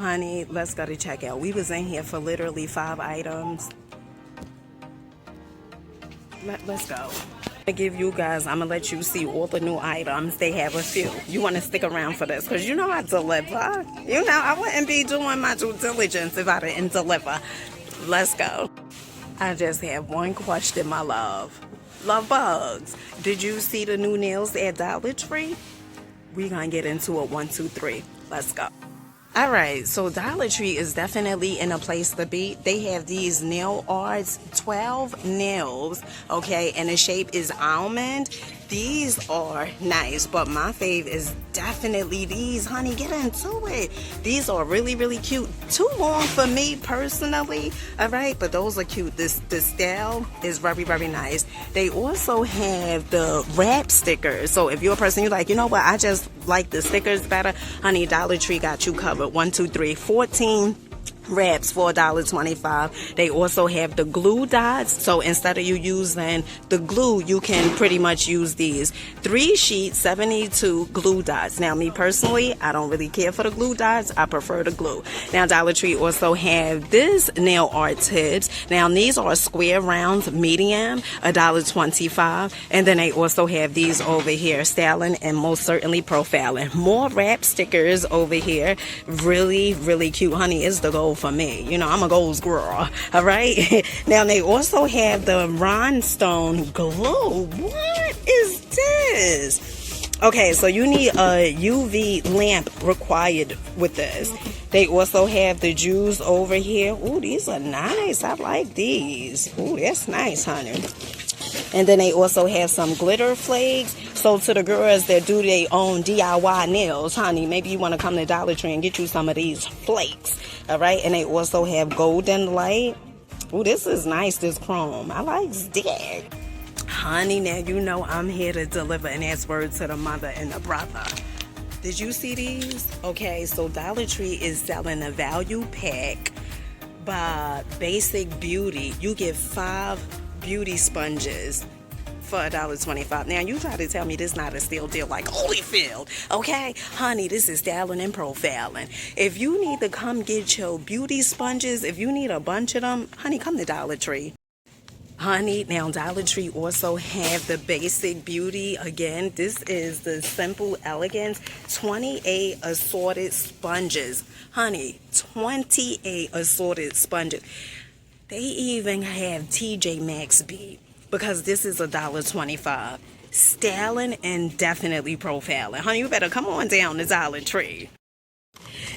Honey, let's go to checkout. We was in here for literally 5 items. Let's go. I give you guys, I'm gonna let you see all the new items. They have a few. You want to stick around for this because you know I deliver. You know I wouldn't be doing my due diligence if I didn't deliver. Let's go. I just have one question, my love. Love bugs. Did you see the new nails at Dollar Tree? We're gonna get into it. 1, 2, 3. Let's go. All right, so Dollar Tree is definitely in a place to be. They have these nail arts, 12 nails, okay, and the shape is almond. These are nice, but my fave is definitely these, honey. Get into it. These are really, really cute. Too long for me personally, all right, but those are cute. The style is very, very nice. They also have the wrap stickers. So if you're a person you're like, you know what, I just like the stickers better, honey, Dollar Tree got you covered. 1, 2, 3, 14 wraps for $1.25. They also have the glue dots, so instead of you using the glue, you can pretty much use these 3 sheets, 72 glue dots. Now me personally, I don't really care for the glue dots. I prefer the glue. Now Dollar Tree also have this nail art tips. Now these are square rounds, medium, $1.25. And then they also have these over here, styling and most certainly profiling. More wrap stickers over here. Really, really cute, honey. It's the goal for me. You know, I'm a goals girl. All right. Now they also have the rhinestone glue. What is this? Okay, so you need a UV lamp required with this. They also have the jewels over here. Ooh, these are nice. I like these. Ooh, that's nice, honey. And then they also have some glitter flakes. So to the girls that do their own DIY nails, honey, maybe you want to come to Dollar Tree and get you some of these flakes. All right. And they also have golden light. Oh, this is nice, this chrome. I like that. Honey, now you know I'm here to deliver, and that's word to the mother and the brother. Did you see these? Okay, so Dollar Tree is selling a value pack by Basic Beauty. You get 5 beauty sponges for $1.25. Now you try to tell me this not a steal deal like Holyfield, okay? Honey, this is styling and profiling. If you need to come get your beauty sponges, if you need a bunch of them, honey, come to Dollar Tree. Honey, now Dollar Tree also have the Basic Beauty. Again, this is the Simple Elegance 28 assorted sponges. Honey, 28 assorted sponges. They even have TJ Maxx bead because this is $1.25. Styling and definitely profiling. Honey, you better come on down to Dollar Tree.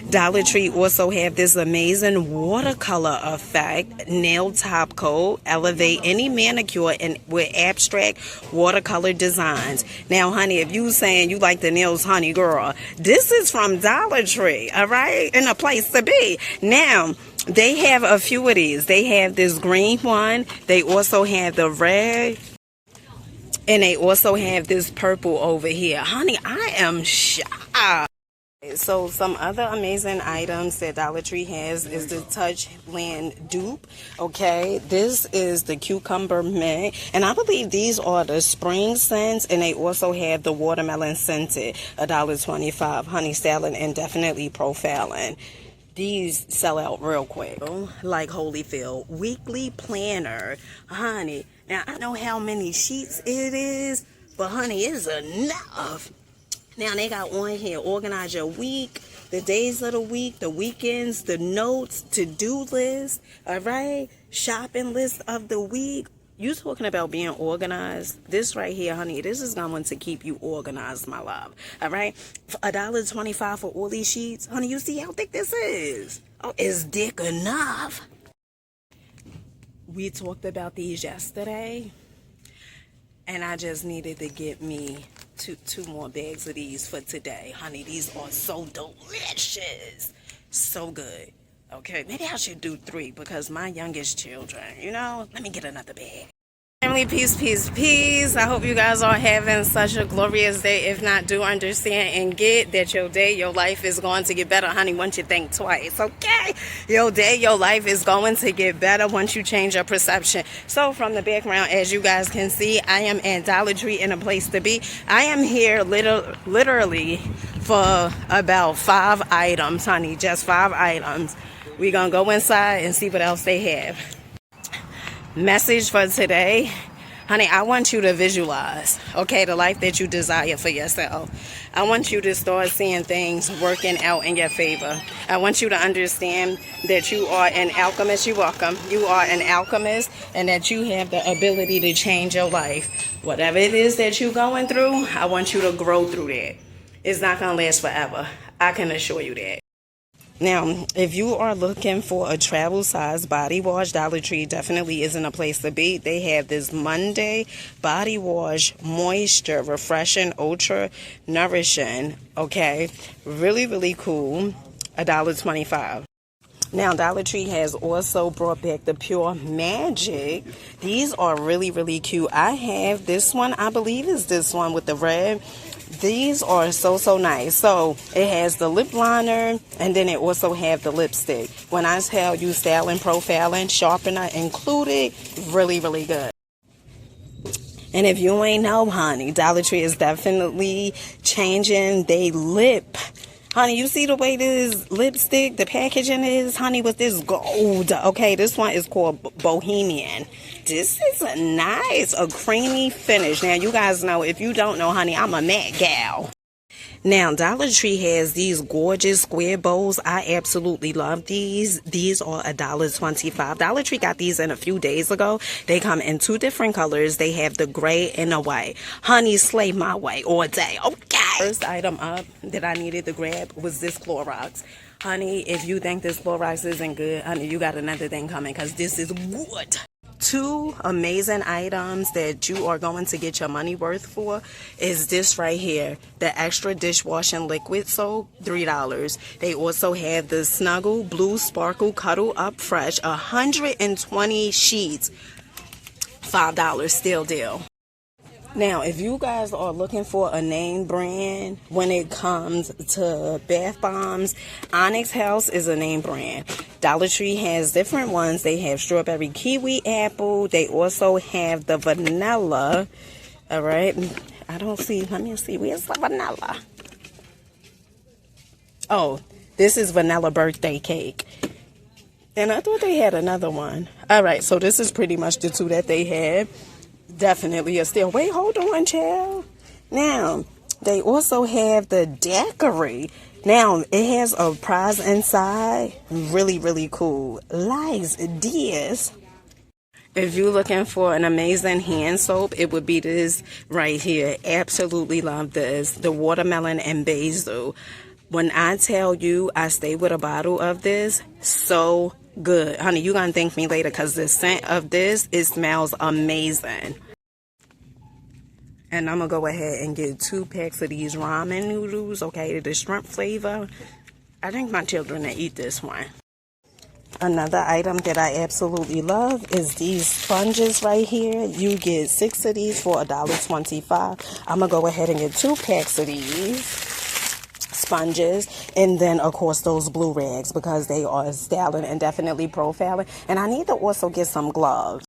Dollar Tree also have this amazing watercolor effect nail top coat. Elevate any manicure and with abstract watercolor designs. Now, honey, if you saying you like the nails, honey girl, this is from Dollar Tree, all right? And a place to be. Now, they have a few of these. They have this green one. They also have the red. And they also have this purple over here. Honey, I am shocked. So some other amazing items that Dollar Tree has is the Touch Blend dupe. Okay, this is the cucumber mint, and I believe these are the spring scents, and they also have the watermelon scented, $1.25. Honey, styling and definitely profiling. These sell out real quick. Like Holyfield weekly planner, honey. Now I know how many sheets it is, but honey, it's enough. Now they got on here, organize your week, the days of the week, the weekends, the notes, to-do list, all right? Shopping list of the week. You talking about being organized? This right here, honey, this is going to keep you organized, my love, all right? For $1.25 for all these sheets. Honey, you see how thick this is? Oh, it's thick enough. We talked about these yesterday, and I just needed to get me two more bags of these for today. Honey, these are so delicious. So good. Okay, maybe I should do 3 because my youngest children, you know, let me get another bag. Family, peace, peace, peace. I hope you guys are having such a glorious day. If not, do understand and get that your day, your life is going to get better, honey, once you think twice, okay? Your day, your life is going to get better once you change your perception. So from the background, as you guys can see, I am at Dollar Tree in a place to be. I am here literally for about 5 items, honey. Just 5 items. We're going to go inside and see what else they have. Message for today. Honey, I want you to visualize, okay, the life that you desire for yourself. I want you to start seeing things working out in your favor. I want you to understand that you are an alchemist. You're welcome. You are an alchemist, and that you have the ability to change your life. Whatever it is that you're going through, I want you to grow through that. It's not going to last forever. I can assure you that. Now, if you are looking for a travel size body wash, Dollar Tree definitely isn't a place to be. They have this Monday body wash, moisture, refreshing, ultra nourishing. Okay, really, really cool. $1.25. Now, Dollar Tree has also brought back the Pure Magic. These are really, really cute. I have this one. I believe is this one with the red. These are so nice. So it has the lip liner, and then it also have the lipstick. When I tell you styling, profiling, sharpener included, really, really good. And if you ain't know, honey, Dollar Tree is definitely changing they lip. Honey, you see the way this lipstick, the packaging is, honey, with this gold. Okay, this one is called Bohemian. This is a nice, a creamy finish. Now, you guys know, if you don't know, honey, I'm a matte gal. Now, Dollar Tree has these gorgeous square bowls. I absolutely love these. These are $1.25. Dollar Tree got these in a few days ago. They come in 2 different colors. They have the gray and the white. Honey, slay my way all day. Okay. First item up that I needed to grab was this Clorox. Honey, if you think this Clorox isn't good, honey, you got another thing coming, because this is good. 2 amazing items that you are going to get your money worth for is this right here, the extra dishwashing liquid soap, $3. They also have the Snuggle Blue Sparkle Cuddle Up Fresh, 120 sheets, $5, still deal. Now, if you guys are looking for a name brand when it comes to bath bombs, Onyx House is a name brand. Dollar Tree has different ones. They have strawberry kiwi apple. They also have the vanilla. All right. I don't see. Let me see. Where's the vanilla? Oh, this is vanilla birthday cake. And I thought they had another one. All right. So this is pretty much the 2 that they had. Definitely a steal. Wait, hold on, child. Now, they also have the decor. Now, it has a prize inside. Really, really cool. Lies, dears. If you're looking for an amazing hand soap, it would be this right here. Absolutely love this. The watermelon and basil. When I tell you I stay with a bottle of this, so good. Honey, you're going to thank me later, because the scent of this, it smells amazing. And I'm going to go ahead and get 2 packs of these ramen noodles, okay, the shrimp flavor. I think my children will eat this one. Another item that I absolutely love is these sponges right here. You get 6 of these for $1.25. I'm going to go ahead and get 2 packs of these sponges, and then of course those blue rags, because they are styling and definitely profiling. And I need to also get some gloves.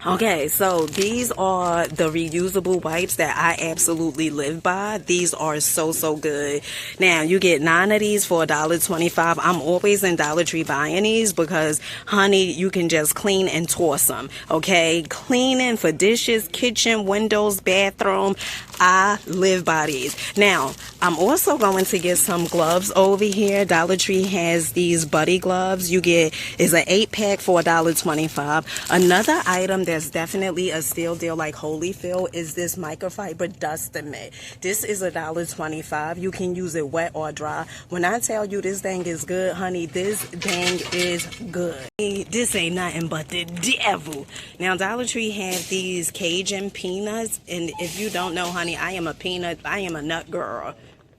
Okay, so these are the reusable wipes that I absolutely live by. These are so good. Now, you get 9 of these for $1.25. I'm always in Dollar Tree buying these because, honey, you can just clean and toss them, okay? Cleaning for dishes, kitchen, windows, bathroom. I live by these. Now, I'm also going to get some gloves over here. Dollar Tree has these buddy gloves. You get, is an 8-pack for $1.25. Another item that's definitely a steal deal like Holyfield is this microfiber dust mitt. This is $1.25. You can use it wet or dry. When I tell you this thing is good, honey, this thing is good. This ain't nothing but the devil. Now, Dollar Tree have these Cajun peanuts, and if you don't know, honey, I am a nut girl.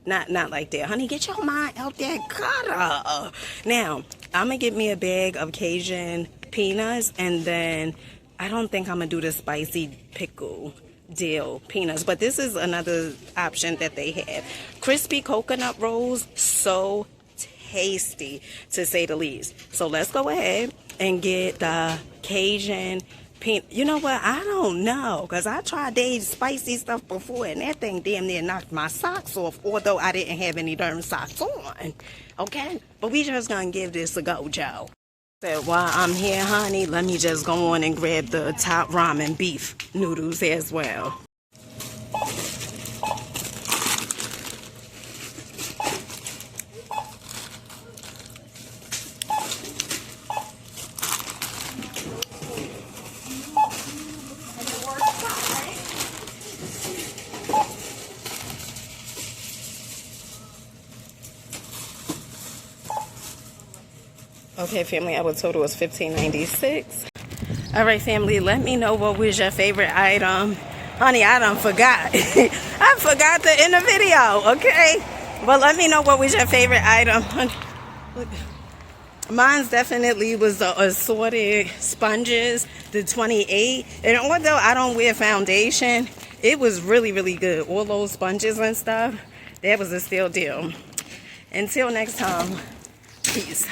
Not like that. Honey, get your mind out that gutter. Now, I'm going to get me a bag of Cajun peanuts, and then I don't think I'm going to do the spicy pickle dill peanuts, but this is another option that they have. Crispy coconut rolls, so tasty, to say the least. So let's go ahead and get the Cajun You know what? I don't know. Because I tried the spicy stuff before and that thing damn near knocked my socks off. Although I didn't have any darn socks on. Okay? But we just going to give this a go, Joe. So while I'm here, honey, let me just go on and grab the top ramen beef noodles as well. Okay, family, our total was $15.96. All right, family, let me know what was your favorite item. Honey, I done forgot. I forgot to end the video, okay? But let me know what was your favorite item. Look. Mine's definitely was the assorted sponges, the 28. And although I don't wear foundation, it was really, really good. All those sponges and stuff, that was a steal deal. Until next time, peace.